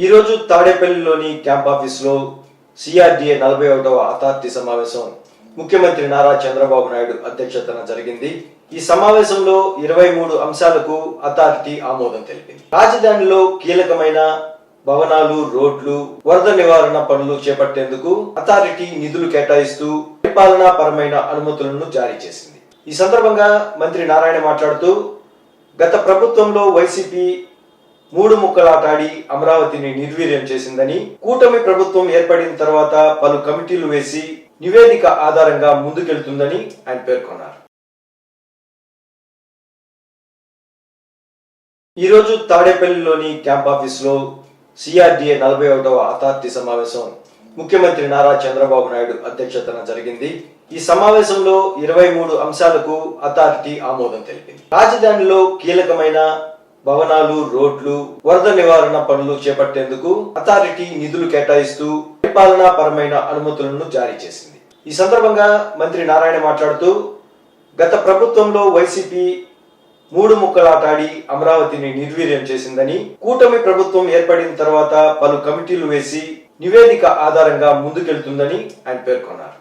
ఈ రోజు తాడేపల్లిలోని క్యాంప్ ఆఫీసులో సిఆర్డీఏ 41వ అథారిటీ సమావేశం ముఖ్యమంత్రి నారా చంద్రబాబు నాయుడు అధ్యక్షతన జరిగింది. ఈ సమావేశంలో 23 అంశాలకు అథారిటీ ఆమోదం తెలిపింది. రాజధానిలో కీలకమైన భవనాలు, రోడ్లు, వరద నివారణ పనులు చేపట్టేందుకు అథారిటీ నిధులు కేటాయిస్తూ పరిపాలనా పరమైన అనుమతులను జారీ చేసింది. ఈ సందర్భంగా మంత్రి నారాయణ మాట్లాడుతూ, గత ప్రభుత్వంలో వైసీపీ మూడు ముక్కలాటాడి అమరావతిని నిర్వీర్యం చేసిందని, కూటమి ప్రభుత్వం ఏర్పడిన తర్వాత పలు కమిటీలు వేసి నివేదిక ఆధారంగా ముందుకెళ్తుందని ఆయన పేర్కొన్నారు. ఈ రోజు తాడేపల్లిలోని క్యాంప్ ఆఫీసులో సిఆర్డీఏ 41వ అథారిటీ సమావేశం ముఖ్యమంత్రి నారా చంద్రబాబు నాయుడు అధ్యక్షతన జరిగింది. ఈ సమావేశంలో 23 అంశాలకు అథారిటీ ఆమోదం తెలిపింది. రాజధానిలో కీలకమైన భవనాలు, రోడ్లు, వరద నివారణ పనులు చేపట్టేందుకు అథారిటీ నిధులు కేటాయిస్తూ పరిపాలనా పరమైన అనుమతులను జారీ చేసింది. ఈ సందర్భంగా మంత్రి నారాయణ మాట్లాడుతూ, గత ప్రభుత్వంలో వైసీపీ మూడు ముక్కలాటాడి అమరావతిని నిర్వీర్యం చేసిందని, కూటమి ప్రభుత్వం ఏర్పడిన తర్వాత పలు కమిటీలు వేసి నివేదిక ఆధారంగా ముందుకెళ్తుందని ఆయన పేర్కొన్నారు.